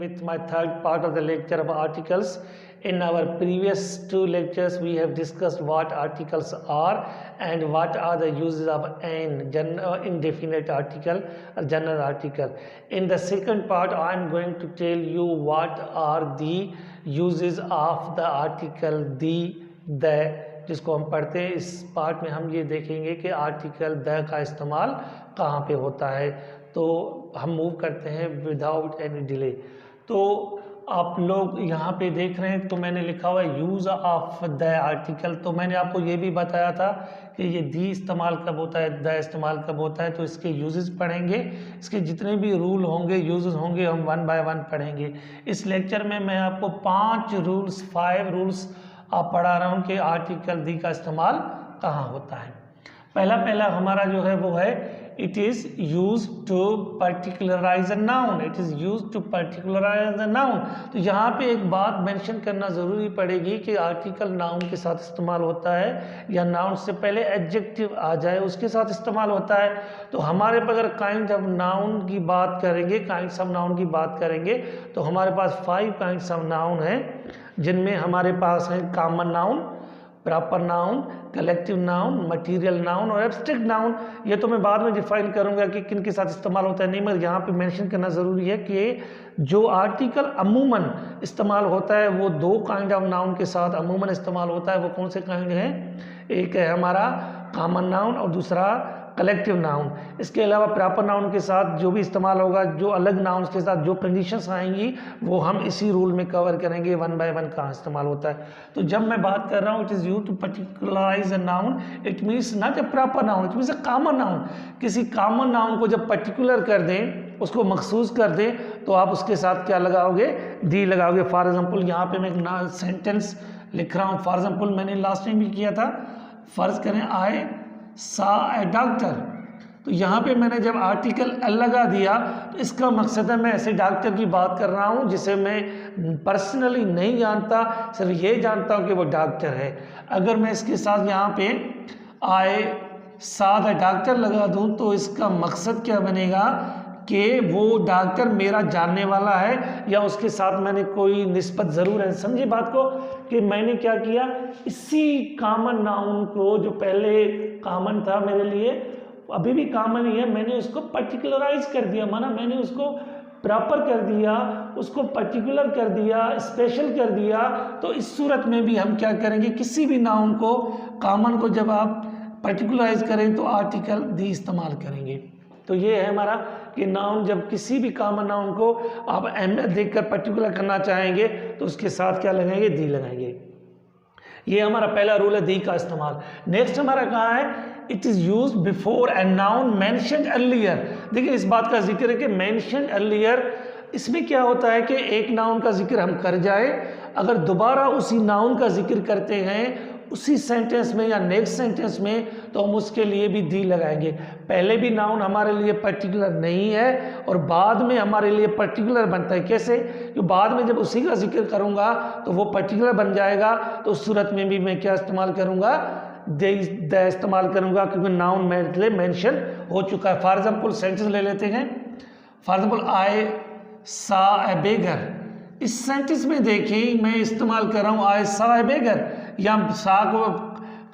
with my third part of the lecture of articles. In our previous two lectures, we have discussed what articles are and what are the uses of an indefinite article or general article. In the second part, I am going to tell you what are the uses of the article the, जिसको हम पढ़ते हैं. इस part में हम ये देखेंगे कि आर्टिकल द का इस्तेमाल कहाँ पे होता है. तो हम मूव करते हैं विदाउट एनी डिले. तो आप लोग यहाँ पे देख रहे हैं तो मैंने लिखा हुआ है यूज़ ऑफ द आर्टिकल. तो मैंने आपको ये भी बताया था कि ये दी इस्तेमाल कब होता है, द इस्तेमाल कब होता है. तो इसके यूजेस पढ़ेंगे, इसके जितने भी रूल होंगे, यूजेस होंगे, हम वन बाय वन पढ़ेंगे. इस लेक्चर में मैं आपको 5 रूल्स आप पढ़ा रहा हूँ कि आर्टिकल दी का इस्तेमाल कहाँ होता है. पहला हमारा जो है वो है it is use to particularize a noun. It is use to particularize a noun. तो यहाँ पे एक बात मेंशन करना ज़रूरी पड़ेगी कि आर्टिकल नाउन के साथ इस्तेमाल होता है या नाउन से पहले एडजेक्टिव आ जाए उसके साथ इस्तेमाल होता है. तो हमारे पास अगर काइंड ऑफ नाउन की बात करेंगे, काइंड्स ऑफ नाउन की बात करेंगे तो हमारे पास 5 काइंड्स ऑफ नाउन हैं, जिनमें हमारे पास है common noun, proper noun, collective noun, material noun और एब्स्ट्रैक्ट नाउन. ये तो मैं बाद में डिफाइन करूंगा कि किन के साथ इस्तेमाल होता है. नहीं, मगर यहाँ पे मेंशन करना ज़रूरी है कि जो आर्टिकल अमूमन इस्तेमाल होता है वो 2 काइंड ऑफ नाउन के साथ अमूमन इस्तेमाल होता है. वो कौन से काइंड हैं? एक है हमारा कॉमन नाउन और दूसरा कलेक्टिव नाउन. इसके अलावा प्रॉपर नाउन के साथ जो भी इस्तेमाल होगा, जो अलग नाउन के साथ जो कंडीशंस आएंगी वो हम इसी रूल में कवर करेंगे वन बाय वन कहाँ इस्तेमाल होता है. तो जब मैं बात कर रहा हूँ it is use to particularize a noun, it means not a proper noun, it means a common noun. किसी कॉमन नाउन को जब पर्टिकुलर कर दें, उसको मखसूस कर दें, तो आप उसके साथ क्या लगाओगे? दी लगाओगे. फॉर एग्जाम्पल यहाँ पे मैं एक सेंटेंस लिख रहा हूँ. फॉर एग्जाम्पल मैंने लास्ट टाइम भी किया था. फर्ज करें आई सा ए डॉक्टर. तो यहाँ पे मैंने जब आर्टिकल लगा दिया तो इसका मकसद है मैं ऐसे डॉक्टर की बात कर रहा हूँ जिसे मैं पर्सनली नहीं जानता, सिर्फ ये जानता हूँ कि वो डॉक्टर है. अगर मैं इसके साथ यहाँ पे आई सा द डॉक्टर लगा दूँ तो इसका मकसद क्या बनेगा कि वो डॉक्टर मेरा जानने वाला है या उसके साथ मैंने कोई निस्बत ज़रूर है. समझिए बात को कि मैंने क्या किया, इसी कॉमन नाउन को जो पहले कॉमन था मेरे लिए, अभी भी कॉमन ही है, मैंने उसको पर्टिकुलराइज कर दिया. माना मैंने उसको प्रॉपर कर दिया, उसको पर्टिकुलर कर दिया, स्पेशल कर दिया. तो इस सूरत में भी हम क्या करेंगे, किसी भी नाउन को कॉमन को जब आप पर्टिकुलराइज करें तो आर्टिकल दी इस्तेमाल करेंगे. तो ये है हमारा कि नाउन जब किसी भी कॉमन नाउन को आप अहमियत देखकर पर्टिकुलर करना चाहेंगे तो उसके साथ क्या लगाएंगे? दी लगाएंगे. ये हमारा पहला रूल है दी का इस्तेमाल. नेक्स्ट हमारा कहाँ है? It is use before a noun mentioned earlier. देखिए इस बात का जिक्र है कि मेंशन्ड अर्लियर, इसमें क्या होता है कि एक नाउन का जिक्र हम कर जाए, अगर दोबारा उसी नाउन का जिक्र करते हैं उसी सेंटेंस में या नेक्स्ट सेंटेंस में तो हम उसके लिए भी दी लगाएंगे. पहले भी नाउन हमारे लिए पर्टिकुलर नहीं है और बाद में हमारे लिए पर्टिकुलर बनता है. कैसे? कि बाद में जब उसी का जिक्र करूँगा तो वो पर्टिकुलर बन जाएगा. तो उस सूरत में भी मैं क्या इस्तेमाल करूँगा? द इस्तेमाल करूँगा, क्योंकि नाउन मेरे लिए मेंशन हो चुका है. फॉर एग्जाम्पल सेंटेंस ले लेते हैं. फॉर एग्जाम्पल आई सा ए बेगर. इस सेंटेंस में देखिए मैं इस्तेमाल कर रहा हूँ आई सा ए बेगर, या सा को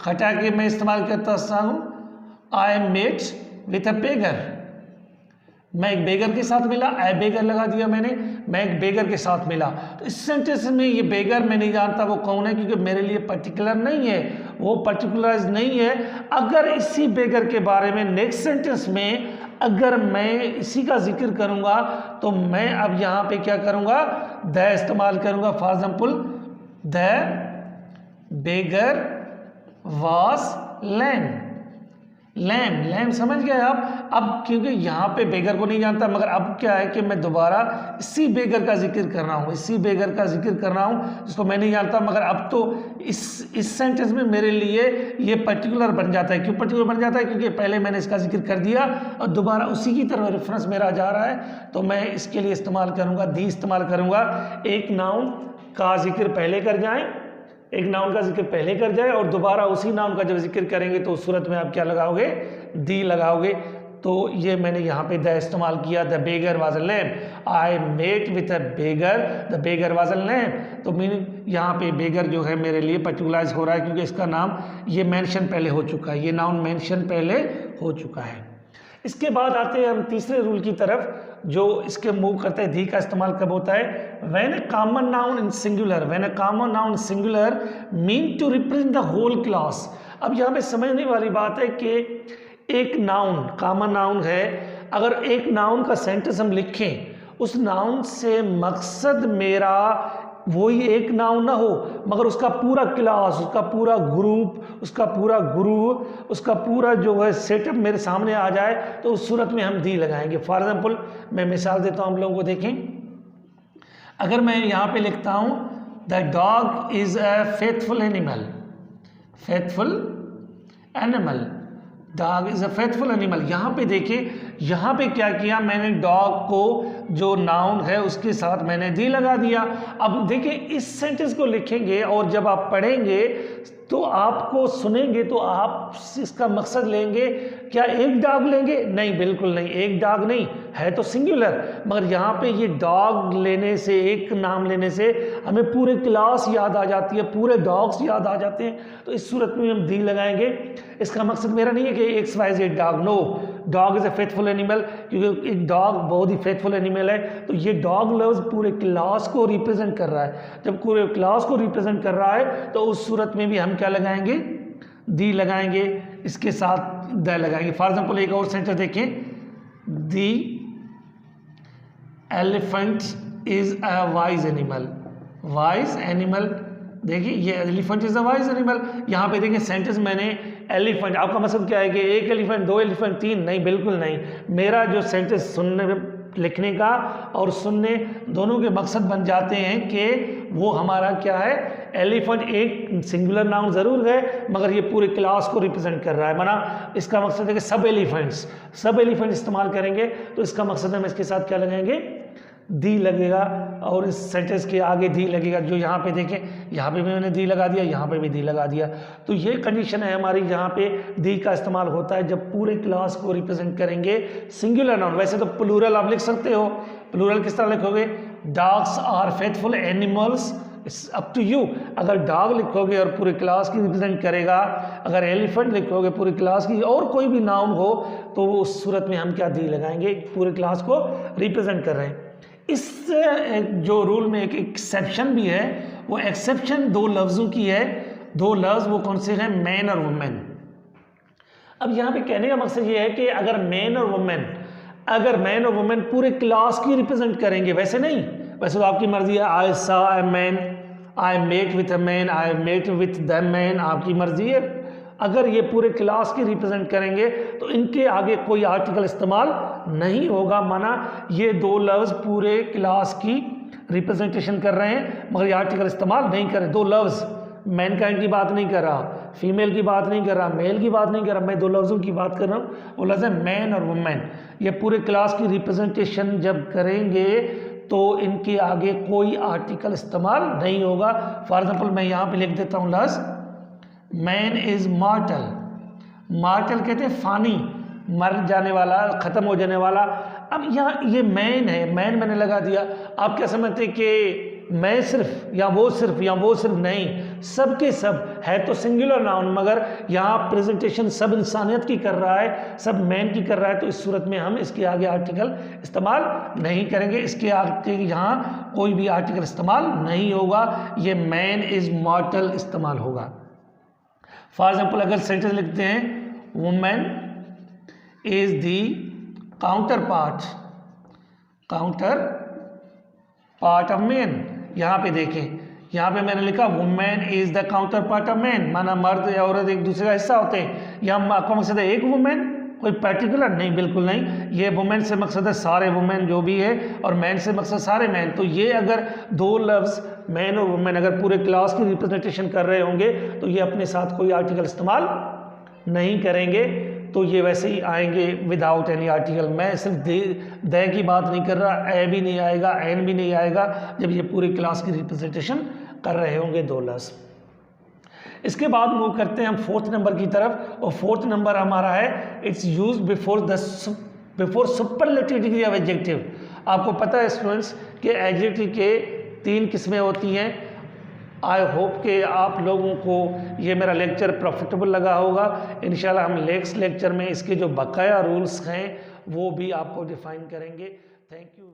हटा के मैं इस्तेमाल करता हूँ आई मेट विथ अ बेगर. मैं एक बेगर के साथ मिला, ए बेगर लगा दिया मैंने, मैं एक बेगर के साथ मिला. तो इस सेंटेंस में ये बेगर मैं नहीं जानता वो कौन है, क्योंकि मेरे लिए पर्टिकुलर नहीं है, वो पर्टिकुलराइज नहीं है. अगर इसी बेगर के बारे में नेक्स्ट सेंटेंस में अगर मैं इसी का जिक्र करूँगा तो मैं अब यहाँ पे क्या करूँगा? द इस्तेमाल करूँगा. For example the beggar was lame. Lame समझ गए आप? अब क्योंकि यहाँ पे बेगर को नहीं जानता, मगर अब क्या है कि मैं दोबारा इसी बेगर का जिक्र कर रहा हूँ, इसी बेगर का जिक्र कर रहा हूँ जिसको मैं नहीं जानता, मगर अब तो इस सेंटेंस में मेरे लिए ये पर्टिकुलर बन जाता है. क्यों पर्टिकुलर बन जाता है? क्योंकि पहले मैंने इसका जिक्र कर दिया और दोबारा उसी की तरफ रेफरेंस मेरा जा रहा है. तो मैं इसके लिए इस्तेमाल करूँगा, दी इस्तेमाल करूँगा. एक नाउन का जिक्र पहले कर जाएँ, एक नाउन का जिक्र पहले कर जाए और दोबारा उसी नाउन का जब जिक्र करेंगे तो उस सूरत में आप क्या लगाओगे? दी लगाओगे. तो ये मैंने यहाँ पे द इस्तेमाल किया, the beggar was a lame, I met with a beggar, the beggar was a lame. तो मीनिंग यहाँ पे बेगर जो है मेरे लिए पर्टिकुलराइज हो रहा है क्योंकि इसका नाम ये मेंशन पहले हो चुका है, ये नाउन मेंशन पहले हो चुका है। इसके बाद आते हैं हम तीसरे रूल की तरफ, जो इसके मूव करते हैं दी का इस्तेमाल कब होता है, when a common noun in singular, when a common noun singular mean to represent the whole class. अब यहाँ पे समझने वाली बात है कि एक नाउन कॉमन नाउन है, अगर एक नाउन का सेंटेंस हम लिखें, उस नाउन से मकसद मेरा वही एक नाउन ना हो मगर उसका पूरा क्लास, उसका पूरा ग्रुप, उसका पूरा गुरु, उसका पूरा जो है सेटअप मेरे सामने आ जाए, तो उस सूरत में हम दी लगाएंगे। फॉर एग्जाम्पल मैं मिसाल देता हूँ हम लोगों को, देखें अगर मैं यहाँ पे लिखता हूँ the dog is a faithful animal, faithful animal, dog is a faithful animal. यहाँ पे देखिए, यहाँ पे क्या किया मैंने, डॉग को जो नाउन है उसके साथ मैंने दी लगा दिया। अब देखिए इस सेंटेंस को लिखेंगे और जब आप पढ़ेंगे तो आपको सुनेंगे तो आप इसका मकसद लेंगे, क्या एक डॉग लेंगे? नहीं, बिल्कुल नहीं, एक डॉग नहीं है तो सिंगुलर, मगर यहाँ पे ये डॉग लेने से, एक नाम लेने से हमें पूरे क्लास याद आ जाती है, पूरे डॉग्स याद आ जाते हैं, तो इस सूरत में हम दी लगाएंगे। इसका मकसद मेरा नहीं है कि XYZ dog, no, dog is a faithful animal, क्योंकि एक डॉग बहुत ही फेथफुल एनिमल है, तो ये डॉग लव्स पूरे क्लास को रिप्रेजेंट कर रहा है। जब पूरे क्लास को रिप्रेजेंट कर रहा है तो उस सूरत में भी हम क्या लगाएंगे, दी लगाएंगे, इसके साथ द लगाएंगे। फॉर एग्जाम्पल एक और सेंटेंस देखें, दी elephant is a wise animal, wise animal, देखिए ये elephant is a wise animal. यहाँ पे देखिए सेंटेंस मैंने एलिफेंट, आपका मतलब क्या है कि एक एलिफेंट, दो एलिफेंट, तीन? नहीं, बिल्कुल नहीं। मेरा जो सेंटेंस सुनने में, लिखने का और सुनने दोनों के मकसद बन जाते हैं कि वो हमारा क्या है, एलिफेंट एक सिंगुलर नाउन ज़रूर है मगर ये पूरे क्लास को रिप्रेजेंट कर रहा है, माना इसका मकसद है कि सब एलिफेंट्स, सब एलिफेंट इस्तेमाल करेंगे, तो इसका मकसद है हम इसके साथ क्या लगाएंगे, दी लगेगा, और इस सेंटेंस के आगे दी लगेगा। जो यहाँ पे देखें, यहाँ पे भी मैंने दी लगा दिया, यहाँ पे भी दी लगा दिया, तो ये कंडीशन है हमारी, जहाँ पे दी का इस्तेमाल होता है जब पूरे क्लास को रिप्रेजेंट करेंगे सिंगुलर नाउन। वैसे तो प्लूरल आप लिख सकते हो, प्लूरल किस तरह लिखोगे, dogs are faithful animals, it's up to you. अगर डॉग लिखोगे और पूरे क्लास की रिप्रेजेंट करेगा, अगर एलिफेंट लिखोगे पूरी क्लास की, और कोई भी नाउन हो, तो वो उस सूरत में हम क्या दी लगाएंगे, पूरे क्लास को रिप्रेजेंट कर रहे हैं। इस जो रूल में एक एक्सेप्शन भी है, वो एक्सेप्शन दो लफ्ज़ों की है, दो लफ्ज़ वो कौन से हैं, मैन और वुमेन। अब यहाँ पे कहने का मकसद ये है कि अगर मैन और वुमेन, अगर मैन और वुमेन पूरे क्लास की रिप्रेजेंट करेंगे, वैसे नहीं, वैसे तो आपकी मर्जी है, I saw a man, I met with a man, I met with the man, आपकी मर्जी है। अगर ये पूरे क्लास की रिप्रेजेंट करेंगे तो इनके आगे कोई आर्टिकल इस्तेमाल नहीं होगा, माना ये दो लफ्ज़ पूरे क्लास की रिप्रेजेंटेशन कर रहे हैं मगर ये आर्टिकल इस्तेमाल नहीं कर रहे। दो लफ्ज़, मैनकाइंड की बात नहीं कर रहा, फीमेल की बात नहीं कर रहा, मेल की बात नहीं कर रहा, मैं दो लफ्ज़ों की बात कर रहा हूँ, वो लफ्ज़ है मैन और वुमेन। ये पूरे क्लास की रिप्रेजेंटेशन जब करेंगे तो इनके आगे कोई आर्टिकल इस्तेमाल नहीं होगा। फॉर एग्जाम्पल मैं यहाँ पे लिख देता हूँ लफ्ज़ मैन इज मॉर्टल, मॉर्टल कहते हैं फानी, मर जाने वाला, ख़त्म हो जाने वाला। अब यहाँ ये मैन है, मैन मैंने लगा दिया, आप क्या समझते हैं कि मैं सिर्फ या वो सिर्फ या वो सिर्फ? नहीं, सब के सब है तो सिंगुलर नाउन, मगर यहाँ प्रेजेंटेशन सब इंसानियत की कर रहा है, सब मैन की कर रहा है, तो इस सूरत में हम इसके आगे आर्टिकल इस्तेमाल नहीं करेंगे, इसके आगे यहाँ कोई भी आर्टिकल इस्तेमाल नहीं होगा, ये मैन इज मॉर्टल इस्तेमाल होगा। फॉर एग्जाम्पल अगर सेंटेंस लिखते हैं women is the counter part of man, यहाँ पे देखें, यहाँ पे मैंने लिखा women is the counter part of man, माना मर्द या औरत एक दूसरे का हिस्सा होते हैं। यहाँ आपका मकसद है एक वुमेन, कोई पर्टिकुलर? नहीं, बिल्कुल नहीं, ये वुमेन से मकसद है सारे वुमेन जो भी है, और मैन से मकसद सारे मैन। तो ये अगर दो लफ्ज़ मैन और वुमेन अगर पूरे क्लास की रिप्रेजेंटेशन कर रहे होंगे तो ये अपने साथ कोई आर्टिकल इस्तेमाल नहीं करेंगे, तो ये वैसे ही आएंगे विदाउट एनी आर्टिकल। मैं सिर्फ द की बात नहीं कर रहा, ए भी नहीं आएगा, एन भी नहीं आएगा, जब ये पूरी क्लास की रिप्रेजेंटेशन कर रहे होंगे दो लफ्ज़। इसके बाद मूव करते हैं हम फोर्थ नंबर की तरफ, और फोर्थ नंबर हमारा है it's use before superlative degree of adjective. आपको पता है स्टूडेंट्स कि एडजेक्टिव के 3 किस्में होती हैं। आई होप कि आप लोगों को ये मेरा लेक्चर प्रॉफिटेबल लगा होगा। इंशाल्लाह हम नेक्स्ट लेक्चर में इसके जो बकाया रूल्स हैं वो भी आपको डिफाइन करेंगे। Thank you.